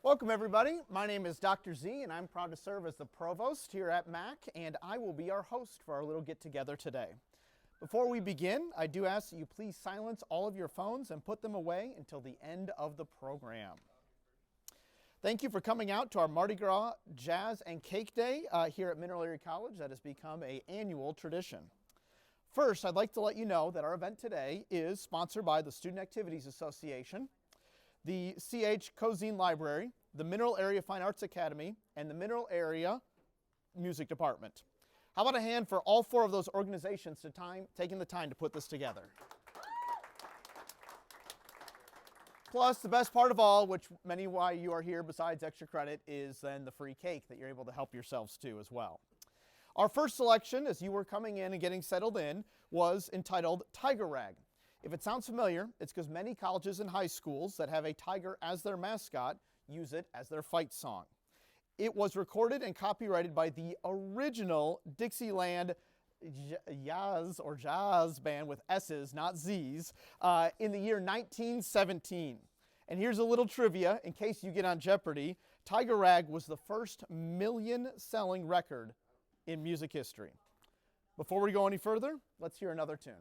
Welcome everybody. My name is Dr. Z and I'm proud to serve as the provost here at MAC, and I will be our host for our little get-together today. Before we begin, I do ask that you please silence all of your phones and put them away until the end of the program. Thank you for coming out to our Mardi Gras Jazz and Cake Day here at Mineral Area College. That has become an annual tradition. First, I'd like to let you know that our event today is sponsored by the Student Activities Association, the Cozean Library, the Mineral Area Fine Arts Academy, and the Mineral Area Music Department. How about a hand for all four of those organizations taking the time to put this together? Plus, the best part of all, which many why you are here besides extra credit, is then the free cake that you're able to help yourselves to as well. Our first selection, as you were coming in and getting settled in, was entitled Tiger Rag. If it sounds familiar, it's because many colleges and high schools that have a tiger as their mascot use it as their fight song. It was recorded and copyrighted by the original Dixieland jazz band with S's, not Z's, in the year 1917. And here's a little trivia in case you get on Jeopardy. Tiger Rag was the first million-selling record in music history. Before we go any further, let's hear another tune.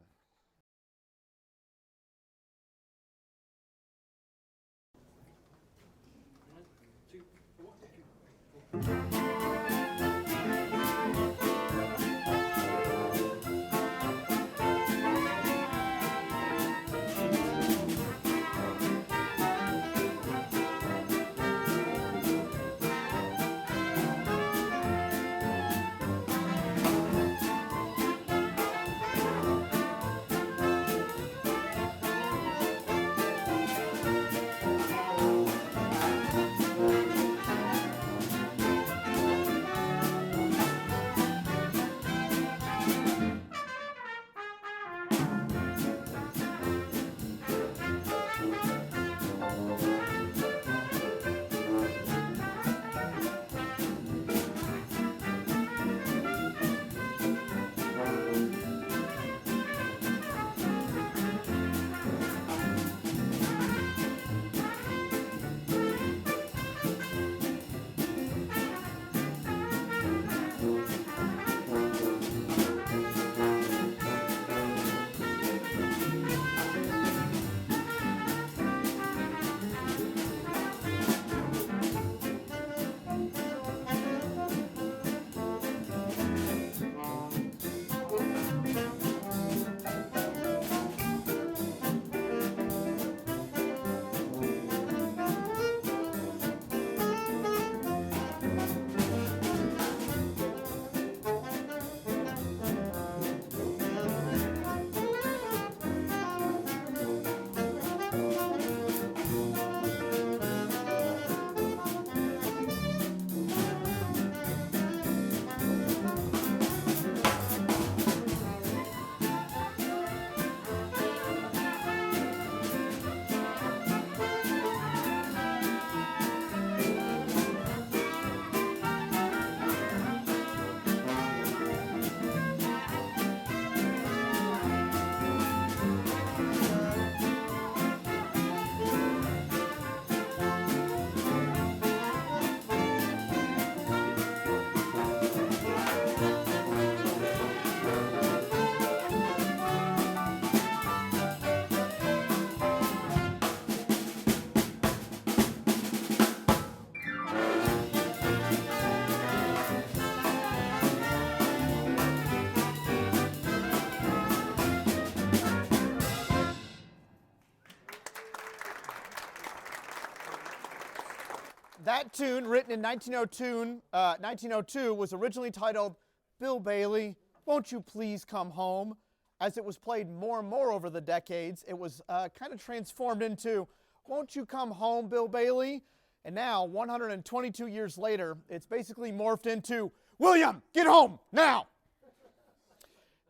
That tune, written in 1902, was originally titled Bill Bailey, Won't You Please Come Home? As it was played more and more over the decades, it was kind of transformed into Won't You Come Home, Bill Bailey? And now, 122 years later, it's basically morphed into William, get home, now!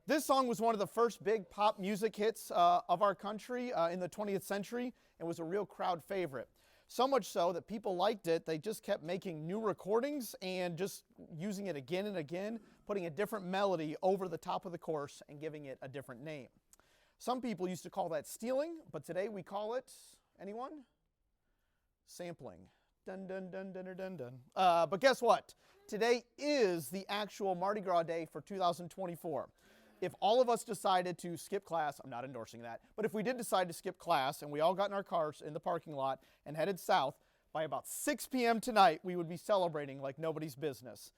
This song was one of the first big pop music hits of our country in the 20th century and was a real crowd favorite. So much so that people liked it, they just kept making new recordings and just using it again and again, putting a different melody over the top of the chorus and giving it a different name. Some people used to call that stealing, but today we call it, anyone? Sampling. Dun, dun, dun, dun, dun, dun, dun. But guess what? Today is the actual Mardi Gras day for 2024. If all of us decided to skip class, I'm not endorsing that, but if we did decide to skip class and we all got in our cars in the parking lot and headed south, by about 6 p.m. tonight, we would be celebrating like nobody's business.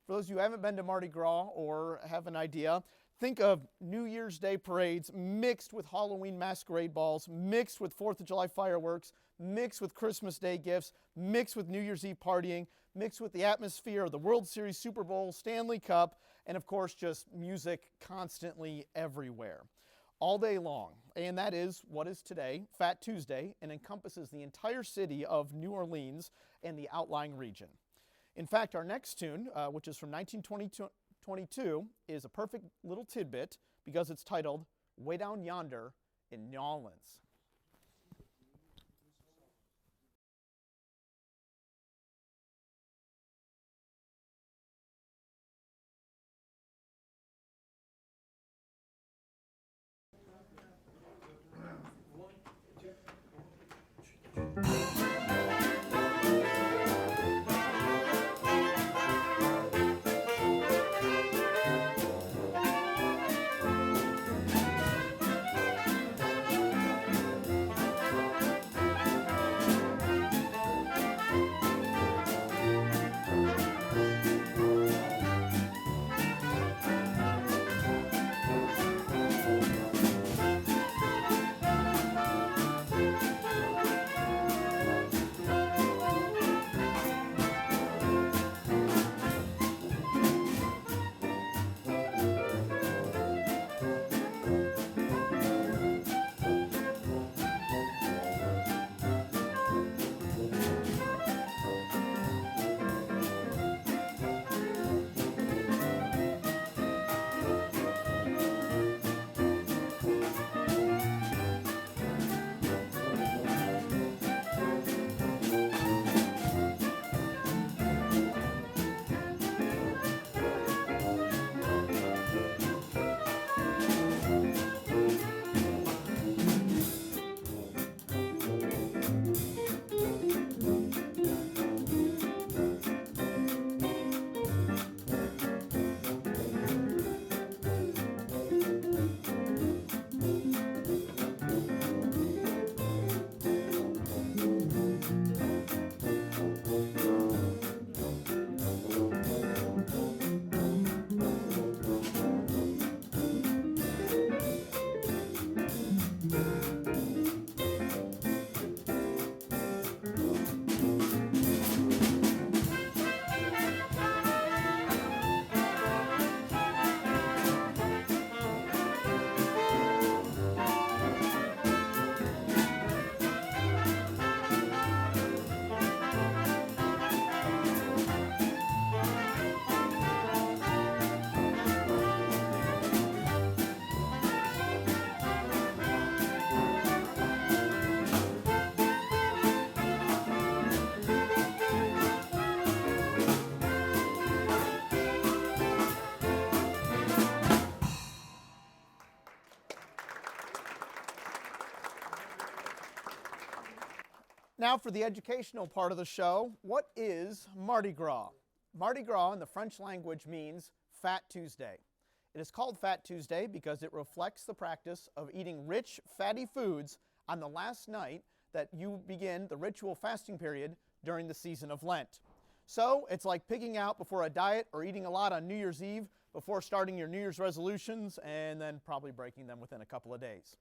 For those of you who haven't been to Mardi Gras or have an idea, think of New Year's Day parades mixed with Halloween masquerade balls, mixed with 4th of July fireworks, mixed with Christmas Day gifts, mixed with New Year's Eve partying, mixed with the atmosphere of the World Series, Super Bowl, Stanley Cup, and of course just music constantly everywhere, all day long. And that is what is today, Fat Tuesday, and encompasses the entire city of New Orleans and the outlying region. In fact, our next tune, which is from 1922, is a perfect little tidbit because it's titled Way Down Yonder in New Orleans. Now for the educational part of the show, what is Mardi Gras? Mardi Gras in the French language means Fat Tuesday. It is called Fat Tuesday because it reflects the practice of eating rich, fatty foods on the last night that you begin the ritual fasting period during the season of Lent. So it's like pigging out before a diet or eating a lot on New Year's Eve before starting your New Year's resolutions and then probably breaking them within a couple of days.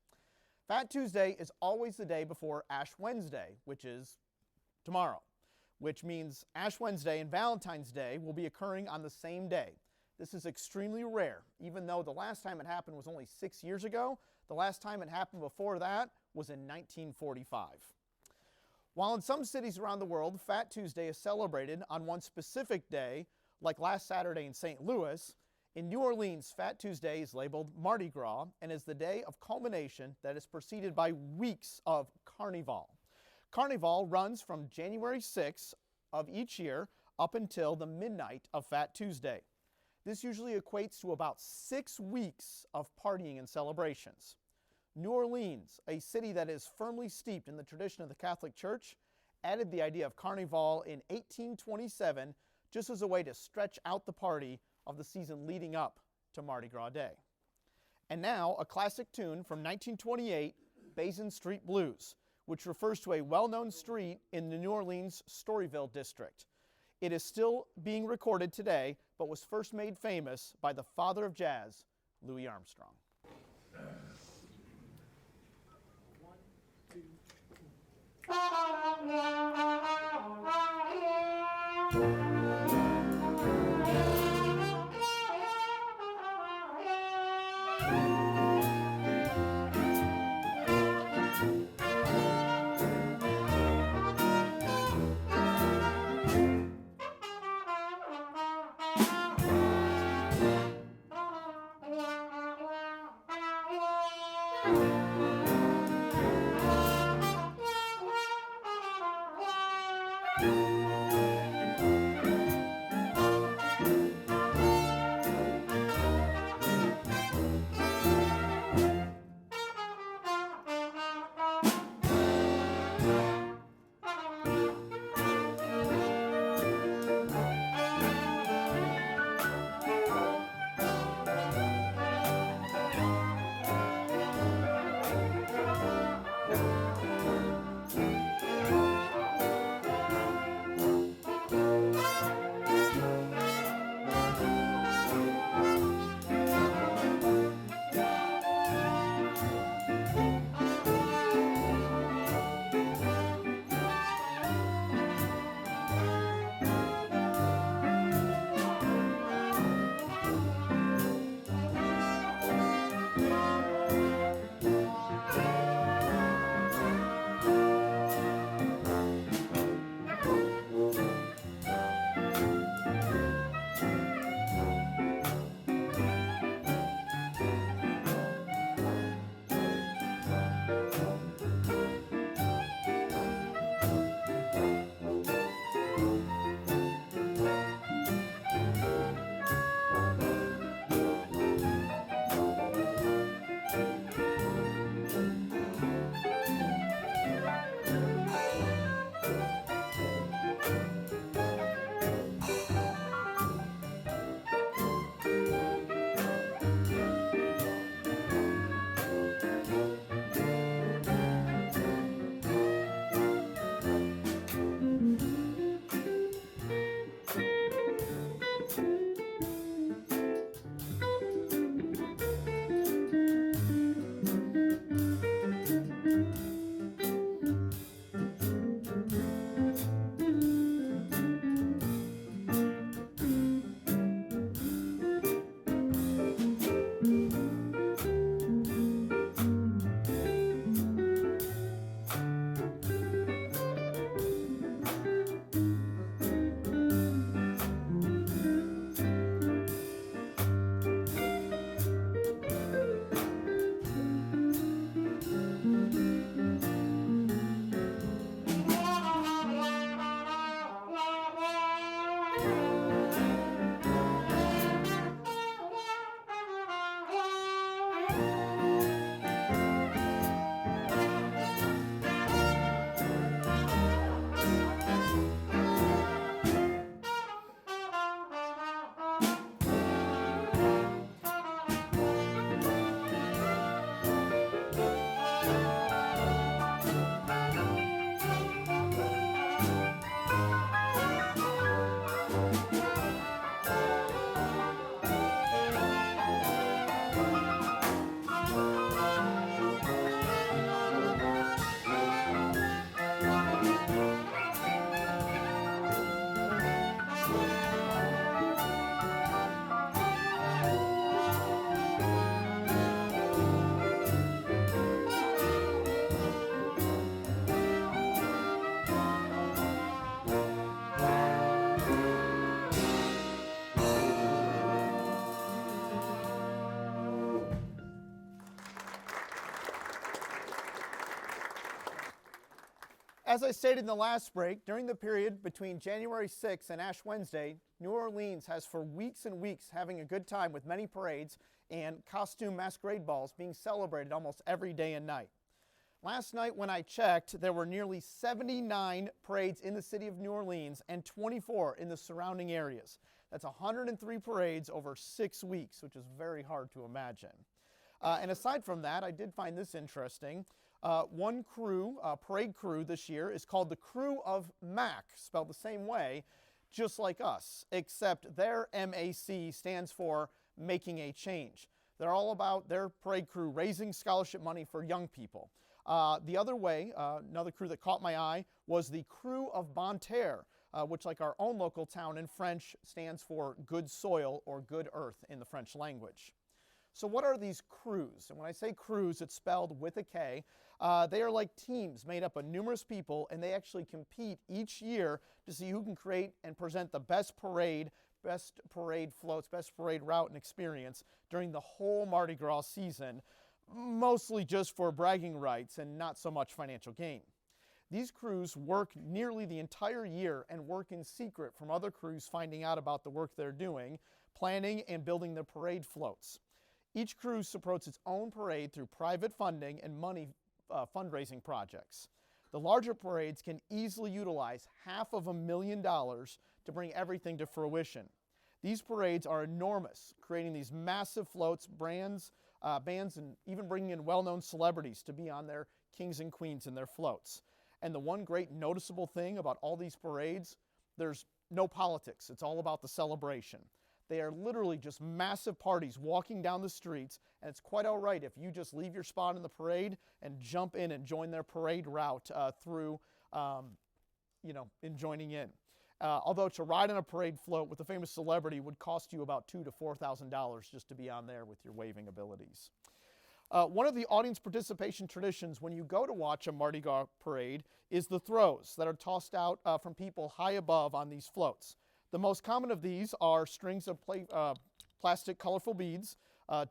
Fat Tuesday is always the day before Ash Wednesday, which is tomorrow, which means Ash Wednesday and Valentine's Day will be occurring on the same day. This is extremely rare, even though the last time it happened was only 6 years ago. The last time it happened before that was in 1945. While in some cities around the world, Fat Tuesday is celebrated on one specific day, like last Saturday in St. Louis, in New Orleans, Fat Tuesday is labeled Mardi Gras and is the day of culmination that is preceded by weeks of Carnival. Carnival runs from January 6th of each year up until the midnight of Fat Tuesday. This usually equates to about 6 weeks of partying and celebrations. New Orleans, a city that is firmly steeped in the tradition of the Catholic Church, added the idea of Carnival in 1827 just as a way to stretch out the party of the season leading up to Mardi Gras Day. And now, a classic tune from 1928, Basin Street Blues, which refers to a well-known street in the New Orleans Storyville district. It is still being recorded today, but was first made famous by the father of jazz, Louis Armstrong. As I stated in the last break, during the period between January 6th and Ash Wednesday, New Orleans has for weeks and weeks having a good time with many parades and costume masquerade balls being celebrated almost every day and night. Last night when I checked, there were nearly 79 parades in the city of New Orleans and 24 in the surrounding areas. That's 103 parades over 6 weeks, which is very hard to imagine. And aside from that, I did find this interesting. One crew, parade crew this year, is called the Crew of Mac, spelled the same way, just like us, except their MAC stands for Making a Change. They're all about their parade crew raising scholarship money for young people. The other way, another crew that caught my eye, was the Crew of Bonne Terre, which, like our own local town in French, stands for good soil or good earth in the French language. So what are these crews? And when I say crews, it's spelled with a K. They are like teams made up of numerous people, and they actually compete each year to see who can create and present the best parade floats, best parade route and experience during the whole Mardi Gras season, mostly just for bragging rights and not so much financial gain. These crews work nearly the entire year and work in secret from other crews finding out about the work they're doing, planning and building their parade floats. Each crew supports its own parade through private funding and money fundraising projects. The larger parades can easily utilize $500,000 to bring everything to fruition. These parades are enormous, creating these massive floats, bands, and even bringing in well-known celebrities to be on their kings and queens in their floats. And the one great noticeable thing about all these parades, there's no politics. It's all about the celebration. They are literally just massive parties walking down the streets, and it's quite all right if you just leave your spot in the parade and jump in and join their parade route in joining in. Although to ride on a parade float with a famous celebrity would cost you about $2,000 to $4,000 just to be on there with your waving abilities. One of the audience participation traditions when you go to watch a Mardi Gras parade is the throws that are tossed out from people high above on these floats. The most common of these are strings of plastic colorful beads,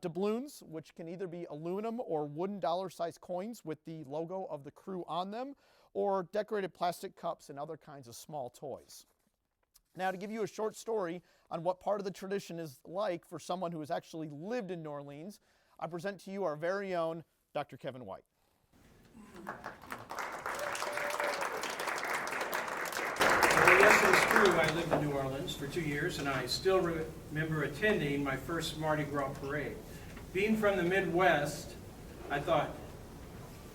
doubloons, which can either be aluminum or wooden dollar-sized coins with the logo of the crew on them, or decorated plastic cups and other kinds of small toys. Now, to give you a short story on what part of the tradition is like for someone who has actually lived in New Orleans, I present to you our very own Dr. Kevin White. Yes, it is true. I lived in New Orleans for 2 years, and I still remember attending my first Mardi Gras parade. Being from the Midwest, I thought,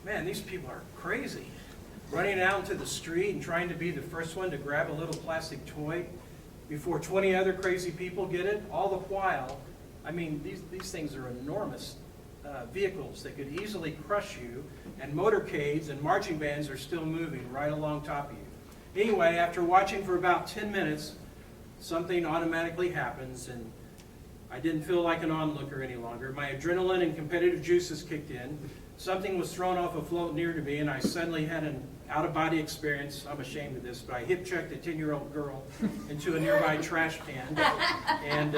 man, these people are crazy. Running out into the street and trying to be the first one to grab a little plastic toy before 20 other crazy people get it, all the while. I mean, these things are enormous vehicles that could easily crush you, and motorcades and marching bands are still moving right along top of you. Anyway, after watching for about 10 minutes, something automatically happens, and I didn't feel like an onlooker any longer. My adrenaline and competitive juices kicked in. Something was thrown off a float near to me, and I suddenly had an out-of-body experience. I'm ashamed of this, but I hip-checked a 10-year-old girl into a nearby trash can, and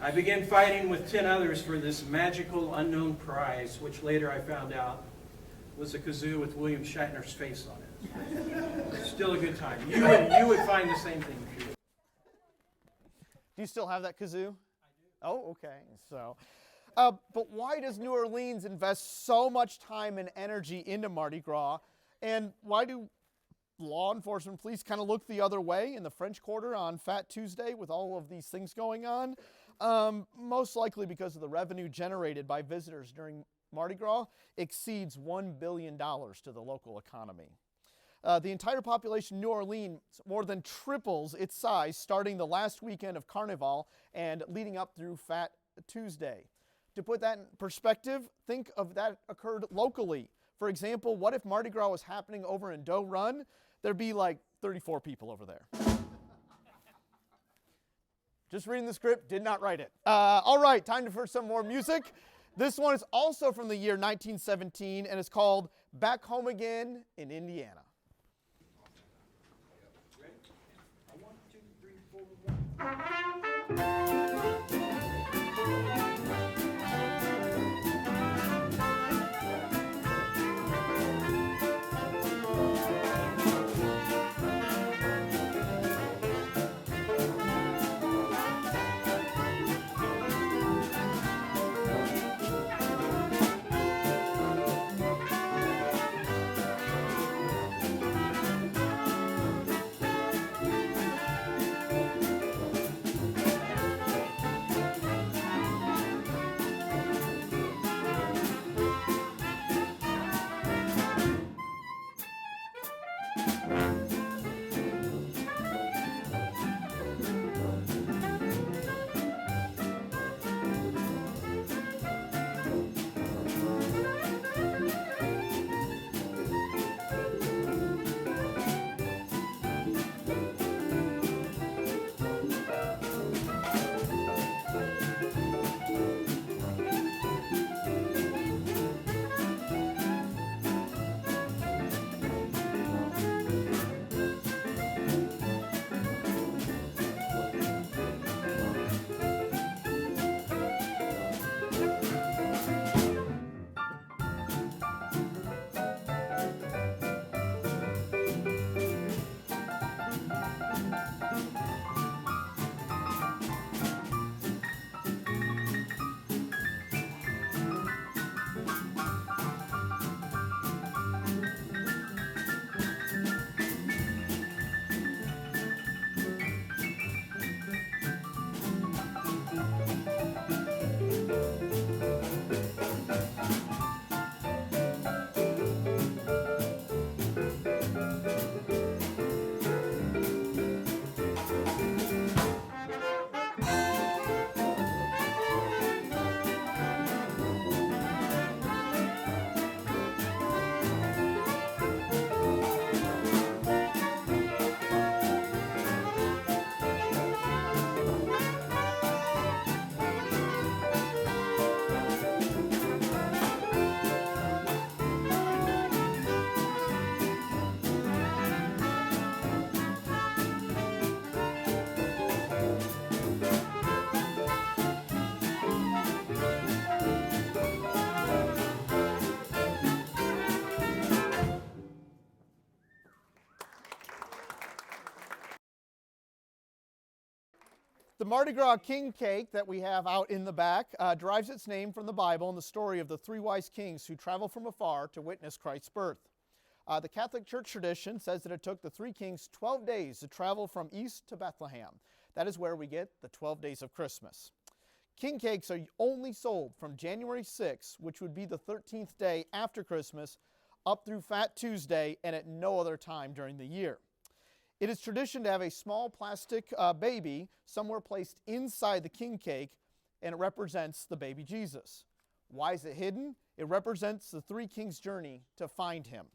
I began fighting with 10 others for this magical unknown prize, which later I found out was a kazoo with William Shatner's face on it. Still a good time. You would find the same thing if you would. Do you still have that kazoo? I do. Oh, okay. So, but why does New Orleans invest so much time and energy into Mardi Gras? And why do law enforcement police kind of look the other way in the French Quarter on Fat Tuesday with all of these things going on? Most likely because of the revenue generated by visitors during Mardi Gras exceeds $1 billion to the local economy. The entire population of New Orleans more than triples its size starting the last weekend of Carnival and leading up through Fat Tuesday. To put that in perspective, think of that occurred locally. For example, what if Mardi Gras was happening over in Doe Run? There'd be like 34 people over there. Just reading the script, did not write it. All right, time for some more music. This one is also from the year 1917 and it's called Back Home Again in Indiana. Ready? 1, 2, 3, 4, 1. The Mardi Gras king cake that we have out in the back derives its name from the Bible and the story of the three wise kings who traveled from afar to witness Christ's birth. The Catholic Church tradition says that it took the three kings 12 days to travel from east to Bethlehem. That is where we get the 12 days of Christmas. King cakes are only sold from January 6th, which would be the 13th day after Christmas, up through Fat Tuesday, and at no other time during the year. It is tradition to have a small plastic baby somewhere placed inside the king cake, and it represents the baby Jesus. Why is it hidden? It represents the three kings' journey to find him.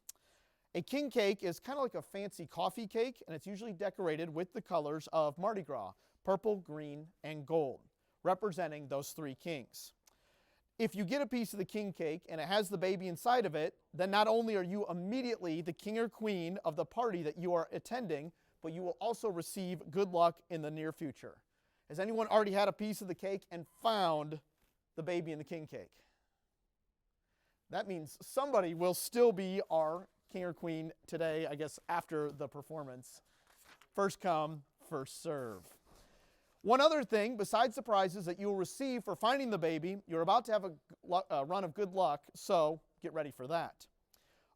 A king cake is kind of like a fancy coffee cake, and it's usually decorated with the colors of Mardi Gras, purple, green, and gold, representing those three kings. If you get a piece of the king cake and it has the baby inside of it, then not only are you immediately the king or queen of the party that you are attending, but you will also receive good luck in the near future. Has anyone already had a piece of the cake and found the baby in the king cake? That means somebody will still be our king or queen today, I guess, after the performance. First come, first serve. One other thing, besides the prizes that you will receive for finding the baby, you're about to have a run of good luck, so get ready for that.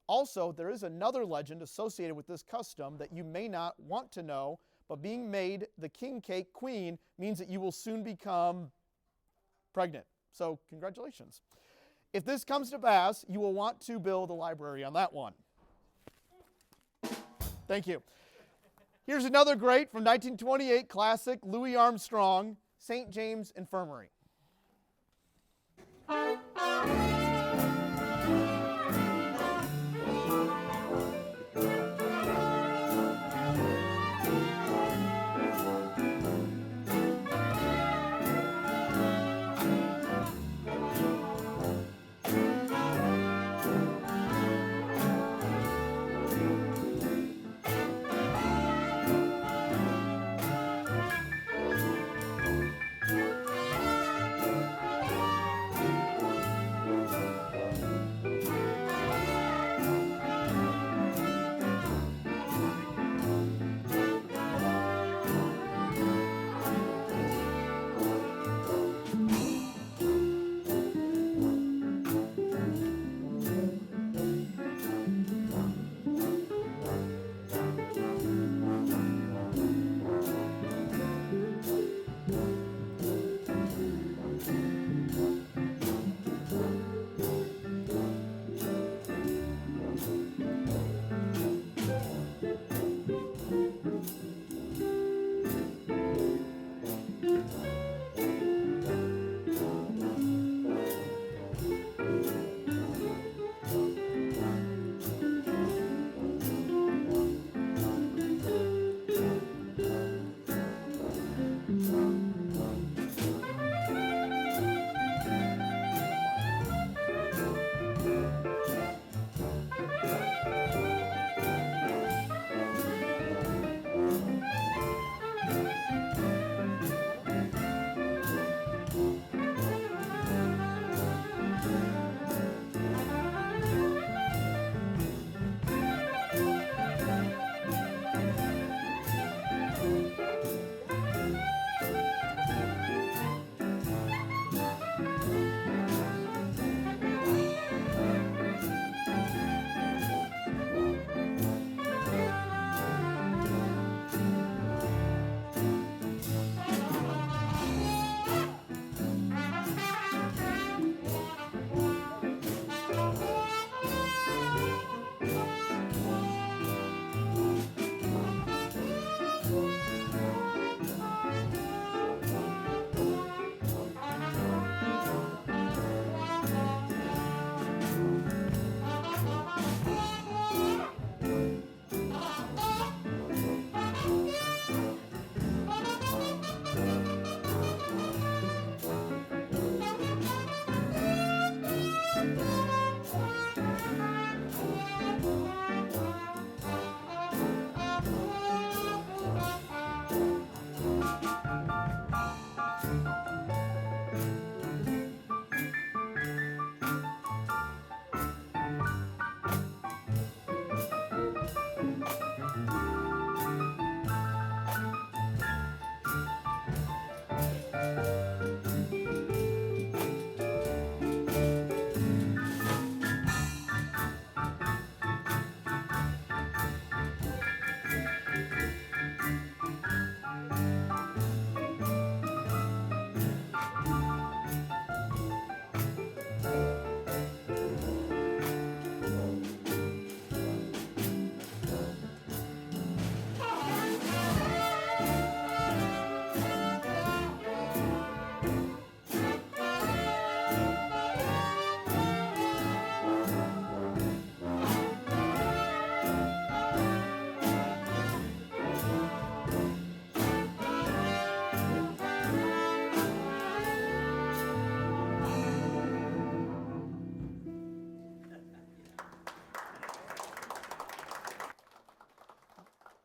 Also, there is another legend associated with this custom that you may not want to know, but being made the king cake queen means that you will soon become pregnant. So, congratulations. If this comes to pass, you will want to build a library on that one. Thank you. Here's another great from 1928 classic, Louis Armstrong, St. James Infirmary.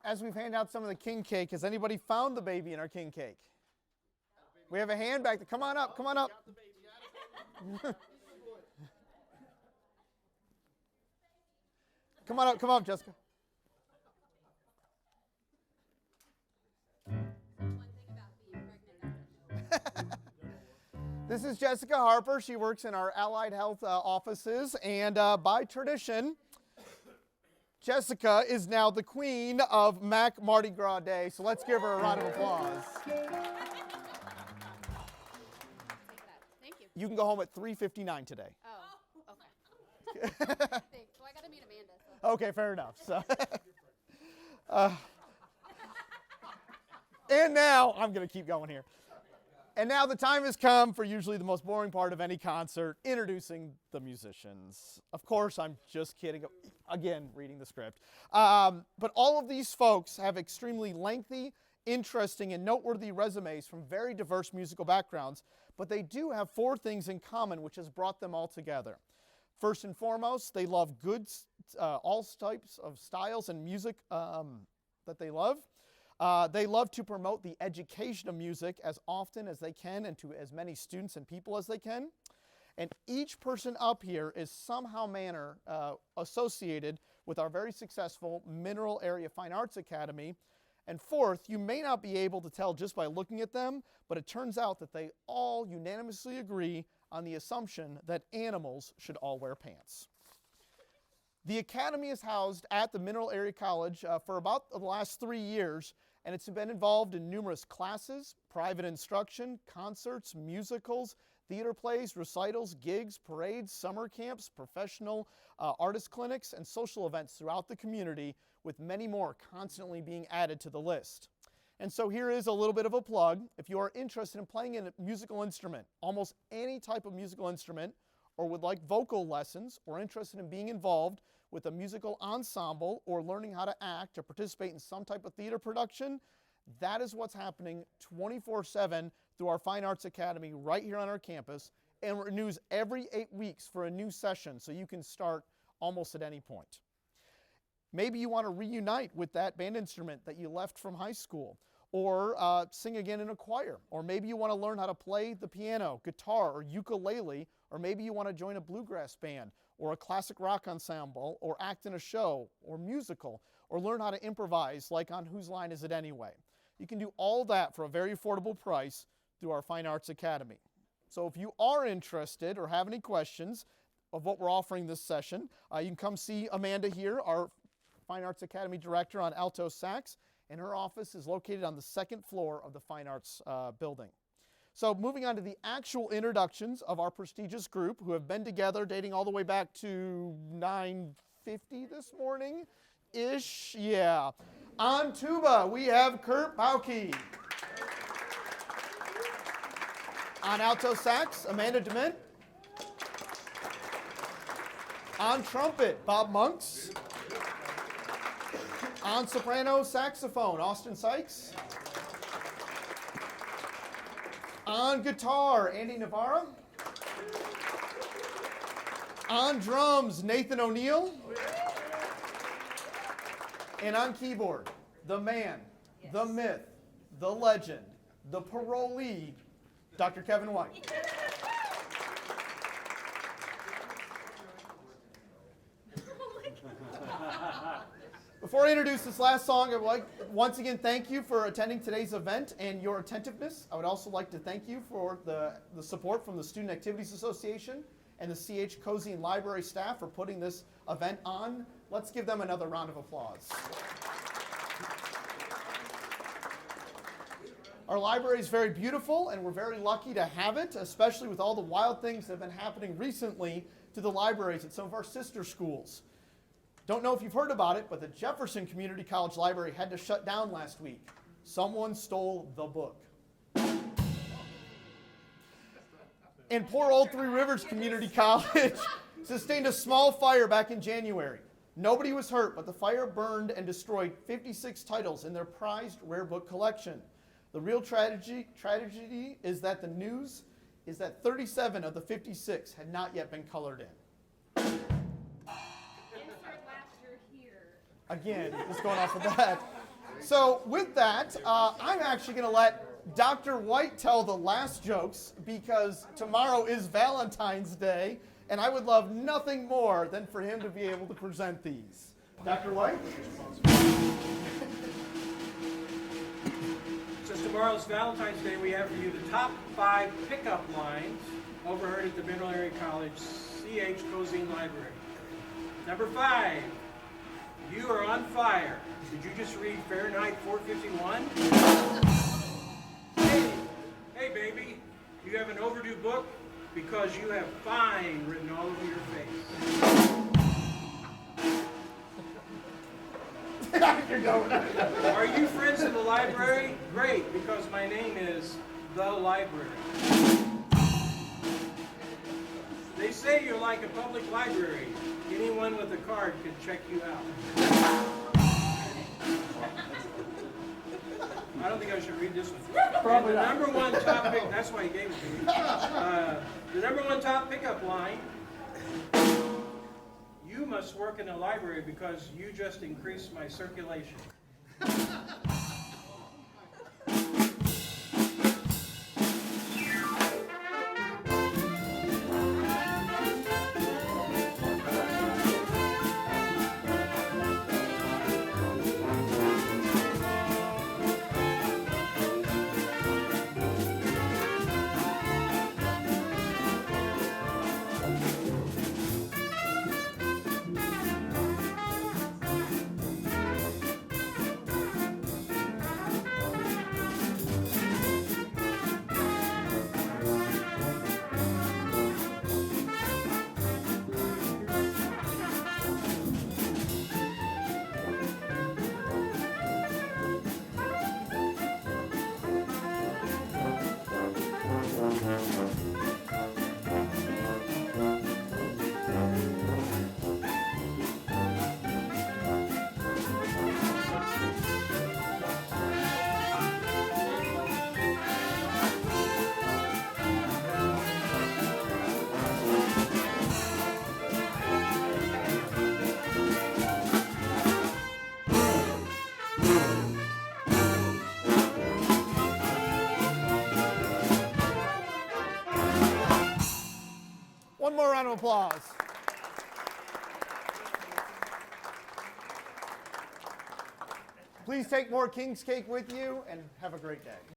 as we've handed out some of the king cake, has anybody found the baby in our king cake? We have a hand back there. Come on up, come on up. Come on up, Jessica. This is Jessica Harper. She works in our allied health offices, and by tradition, Jessica is now the queen of Mac Mardi Gras Day, so let's give her a round of applause. Thank you. You can go home at 3:59 today. Oh, okay. Thanks. Well, I got to meet Amanda. So. Okay, fair enough. So, and now, I'm going to keep going here. And now the time has come for usually the most boring part of any concert, introducing the musicians. Of course, I'm just kidding. Again, reading the script. But all of these folks have extremely lengthy, interesting, and noteworthy resumes from very diverse musical backgrounds, but they do have 4 things in common which has brought them all together. First and foremost, they love all types of styles and music that they love. They love to promote the education of music as often as they can and to as many students and people as they can. And each person up here is somehow associated with our very successful Mineral Area Fine Arts Academy. And fourth, you may not be able to tell just by looking at them, but it turns out that they all unanimously agree on the assumption that animals should all wear pants. The Academy is housed at the Mineral Area College for about the last 3 years, and it's been involved in numerous classes, private instruction, concerts, musicals, theater plays, recitals, gigs, parades, summer camps, professional artist clinics, and social events throughout the community, with many more constantly being added to the list. And so here is a little bit of a plug. If you are interested in playing a musical instrument, almost any type of musical instrument, or would like vocal lessons, or interested in being involved with a musical ensemble, or learning how to act or participate in some type of theater production, that is what's happening 24/7 through our Fine Arts Academy right here on our campus, and renews every 8 weeks for a new session, so you can start almost at any point. Maybe you want to reunite with that band instrument that you left from high school, or sing again in a choir, or maybe you want to learn how to play the piano, guitar, or ukulele, or maybe you want to join a bluegrass band, or a classic rock ensemble, or act in a show, or musical, or learn how to improvise, like on Whose Line Is It Anyway? You can do all that for a very affordable price through our Fine Arts Academy. So if you are interested or have any questions of what we're offering this session, you can come see Amanda here, our Fine Arts Academy Director on alto sax, and her office is located on the 2nd floor of the Fine Arts building. So moving on to the actual introductions of our prestigious group, who have been together dating all the way back to 9:50 this morning-ish, yeah. On tuba, we have Kurt Bauke. On alto sax, Amanda DeMint. On trumpet, Bob Monks. On soprano saxophone, Austin Sykes. On guitar, Andy Navarra. On drums, Nathan O'Neill. And on keyboard, the man, the myth, the legend, the parolee, Dr. Kevin White. Before I introduce this last song, I would like once again thank you for attending today's event and your attentiveness. I would also like to thank you for the support from the Student Activities Association and the CH Cozean Library staff for putting this event on. Let's give them another round of applause. Our library is very beautiful, and we're very lucky to have it, especially with all the wild things that have been happening recently to the libraries at some of our sister schools. Don't know if you've heard about it, but the Jefferson Community College Library had to shut down last week. Someone stole the book. And poor old Three Rivers Community College sustained a small fire back in January. Nobody was hurt, but the fire burned and destroyed 56 titles in their prized rare book collection. The real tragedy is that the news is that 37 of the 56 had not yet been colored in. Again, just going off of that. So with that, I'm actually going to let Dr. White tell the last jokes because tomorrow is Valentine's Day, and I would love nothing more than for him to be able to present these. Dr. White? Since tomorrow's Valentine's Day, we have for you the top 5 pickup lines overheard at the Mineral Area College CH Cozean Library. Number 5, you are on fire. Did you just read Fahrenheit 451? Hey baby, you have an overdue book because you have fine written all over your face. Are you friends of the library? Great, because my name is The Library. They say you're like a public library. Anyone with a card can check you out. I don't think I should read this one. Probably the not. number one topic, that's why he gave it to me. The number one top pickup line, you must work in the library because you just increased my circulation. One more round of applause. Please take more King's Cake with you and have a great day.